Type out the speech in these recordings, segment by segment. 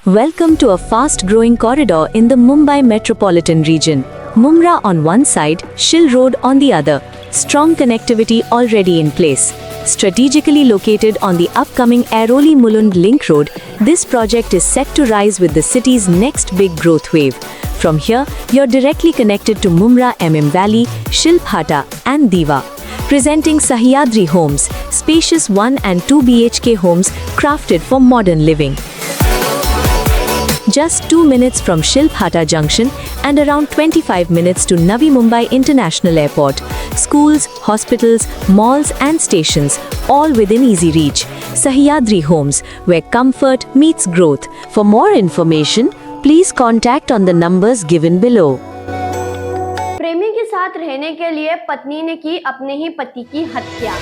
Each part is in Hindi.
Welcome to a fast-growing corridor in the Mumbai metropolitan region. Mumra on one side, Shil Road on the other. Strong connectivity already in place. Strategically located on the upcoming Airoli-Mulund Link Road, this project is set to rise with the city's next big growth wave. From here, you're directly connected to Mumra MM Valley, Shilphata and Diva. Presenting Sahyadri Homes, spacious 1 and 2 BHK homes crafted for modern living. Just 2 minutes from Shilphata Junction and around 25 minutes to Navi Mumbai International Airport. Schools, hospitals, malls and stations, all within easy reach. Sahyadri Homes, where comfort meets growth. For more information, please contact on the numbers given below. प्रेमी के साथ रहने के लिए पत्नी ने की अपने ही पति की हत्या।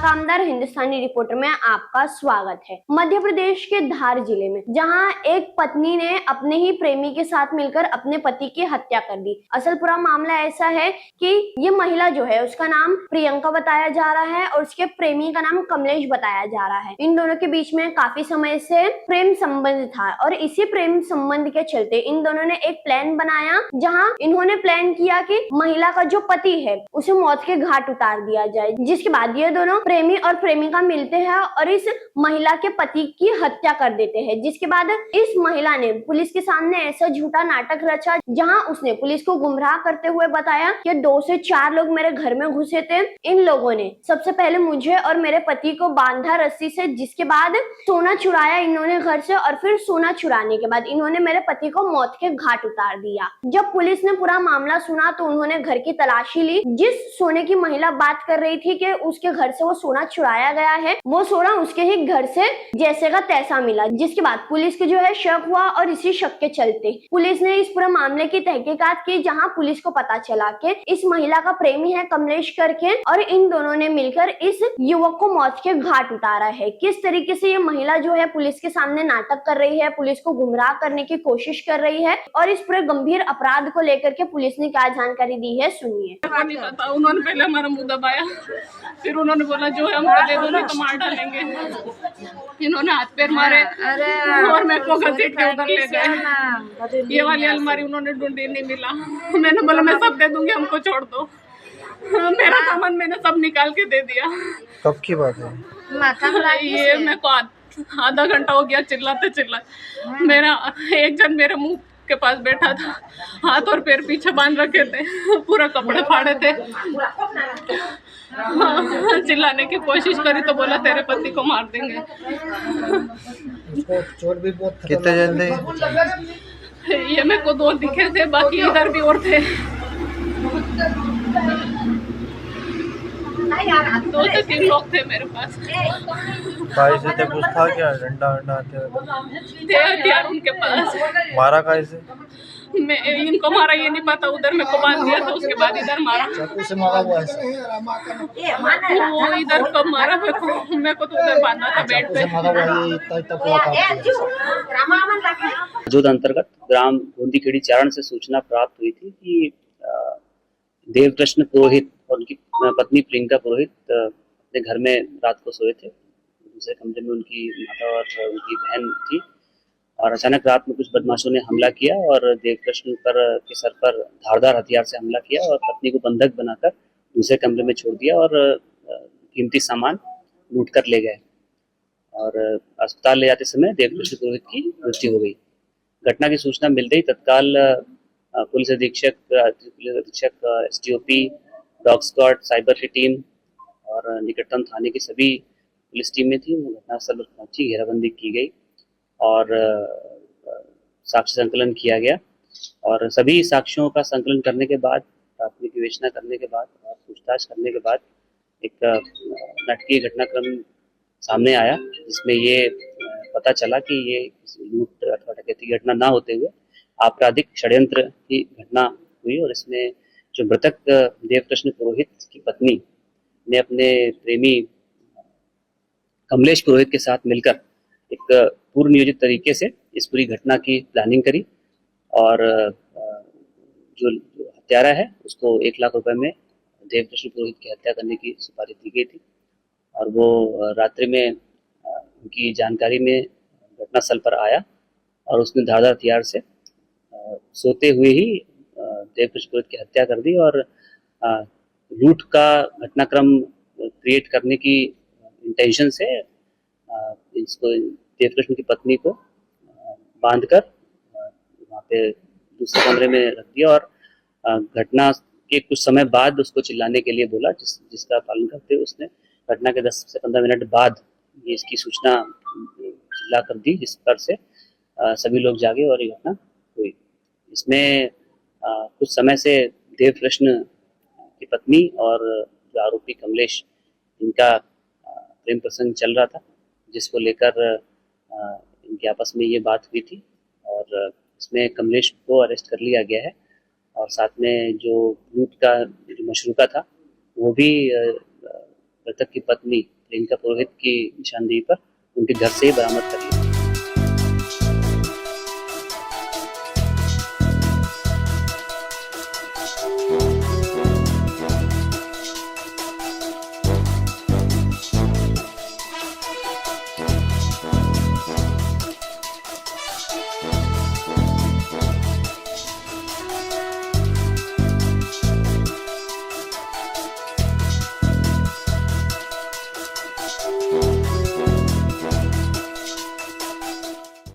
कामदार हिंदुस्तानी रिपोर्टर में आपका स्वागत है। मध्य प्रदेश के धार जिले में जहां एक पत्नी ने अपने ही प्रेमी के साथ मिलकर अपने पति की हत्या कर दी। असल पूरा मामला ऐसा है कि ये महिला जो है उसका नाम प्रियंका बताया जा रहा है और उसके प्रेमी का नाम कमलेश बताया जा रहा है। इन दोनों के बीच में काफी समय से प्रेम संबंध था और इसी प्रेम संबंध के चलते इन दोनों ने एक प्लान बनाया, जहाँ इन्होंने प्लान किया कि महिला का जो पति है उसे मौत के घाट उतार दिया जाए। जिसके बाद ये दोनों प्रेमी और प्रेमिका मिलते हैं और इस महिला के पति की हत्या कर देते हैं। जिसके बाद इस महिला ने पुलिस के सामने ऐसा झूठा नाटक रचा, जहां उसने पुलिस को गुमराह करते हुए बताया कि 2 से 4 लोग मेरे घर में घुसे थे। इन लोगों ने सबसे पहले मुझे और मेरे पति को बांधा रस्सी से, जिसके बाद सोना चुराया इन्होंने घर से और फिर सोना चुराने के बाद इन्होंने मेरे पति को मौत के घाट उतार दिया। जब पुलिस ने पूरा मामला सुना तो उन्होंने घर की तलाशी ली। जिस सोने की महिला बात कर रही थी कि उसके घर से वो सोना चुराया गया है, वो सोना उसके ही घर से जैसे का तैसा मिला। जिसके बाद पुलिस को जो है शक हुआ और इसी शक के चलते पुलिस ने इस पूरे मामले की तहकीकात की, जहां पुलिस को पता चला कि इस महिला का प्रेमी है कमलेश करके और इन दोनों ने मिलकर इस युवक को मौत के घाट उतारा है। किस तरीके से ये महिला जो है पुलिस के सामने नाटक कर रही है, पुलिस को गुमराह करने की कोशिश कर रही है और इस पूरे गंभीर अपराध को लेकर के पुलिस ने क्या जानकारी दी है, सुनिए। उन्होंने पहले हमारा मुंह दबाया, फिर उन्होंने बोला जो है हमको दे दो नहीं तो मार डालेंगे। इन्होंने हाथ पैर मारे और मेरे को घसीट के उधर ले गए। ये वाली अलमारी उन्होंने ढूंढी, नहीं मिला। मैंने बोला मैं सब दे दूंगी, हमको छोड़ दो। मेरा सामान मैंने सब निकाल के दे दिया। कब की बात है ये? मेरे को आधा घंटा हो गया चिल्लाते चिल्लाते। मेरा एक जन मेरे मुंह के पास बैठा था, हाथ और पैर पीछे बांध रखे थे, पूरा कपड़े फाड़े थे। चिल्लाने की कोशिश करी तो बोला तेरे पति को मार देंगे। चोट भी बहुत। कितने जन थे? ये मेरे को 2 दिखे थे, बाकी इधर भी और थे। 2 से 3 लोग थे मेरे पास। से थे, कुछ था क्या? डंडा थे हथियार उनके पास। मारा कैसे? मैं इनको मारा ये नहीं पता, उधर मेरे को बांध दिया था, उसके बाद इधर मारा। चाकू से मारा हुआ है? वो इधर कब मारा मेरे को तो उधर बांधा था बेड पे। जो अंतर्गत ग्राम गोंदीखेड़ी चारण से सूचना प्राप्त हुई थी कि देवकृष्ण पुरोहित और उनकी पत्नी प्रियंका पुरोहित अपने घर में रात को सोए थे। दूसरे कमरे में उनकी माता और उनकी बहन थी और अचानक रात में कुछ बदमाशों ने हमला किया और देवकृष्ण के सर पर धारदार हथियार से हमला किया और पत्नी को बंधक बनाकर दूसरे कमरे में छोड़ दिया और कीमती सामान लूट कर ले गए। और अस्पताल ले जाते समय देवकृष्ण पुरोहित की मृत्यु हो गई। घटना की सूचना मिलते ही तत्काल पुलिस अधीक्षक STOP, डॉग स्क्वाड, साइबर की टीम और निकटतम थाने की सभी पुलिस टीमें थी, घटनास्थल पर पहुंची, घेराबंदी की गई और साक्ष्य संकलन किया गया। और सभी साक्ष्यों का संकलन करने के बाद, प्राथमिक विवेचना करने के बाद और पूछताछ करने के बाद एक नाटकीय घटनाक्रम सामने आया, जिसमें ये पता चला कि ये लूट अथवा डकैती की घटना ना होते हुए आपराधिक षड्यंत्र की घटना हुई। और इसमें जो मृतक देवकृष्ण पुरोहित की पत्नी ने अपने प्रेमी कमलेश पुरोहित के साथ मिलकर एक पूर्व नियोजित तरीके से इस पूरी घटना की प्लानिंग करी और जो हत्यारा है उसको 1 लाख रुपए में देवकृष्ण पुरोहित की हत्या करने की सुपारी दी गई थी और वो रात्रि में उनकी जानकारी में घटनास्थल पर आया और उसने धारदार हथियार से सोते हुए ही देवकृष्ण पुरोहित की हत्या कर दी और लूट का घटनाक्रम क्रिएट करने की इंटेंशन से इसको देवकृष्ण की पत्नी को बांधकर वहाँ पे दूसरे कमरे में रख दिया और घटना के कुछ समय बाद उसको चिल्लाने के लिए बोला, जिसका पालन करते हुए उसने घटना के 10 से 15 मिनट बाद ये इसकी सूचना चिल्ला कर दी, जिस पर से सभी लोग जागे और ये घटना हुई। इसमें कुछ समय से देवकृष्ण की पत्नी और जो आरोपी कमलेश, इनका प्रेम प्रसंग चल रहा था, जिसको लेकर इनके आपस में ये बात हुई थी और इसमें कमलेश को अरेस्ट कर लिया गया है और साथ में जो लूट का जो मशरूका था वो भी मृतक की पत्नी प्रियंका पुरोहित की निशानदेही पर उनके घर से ही बरामद कर लिया।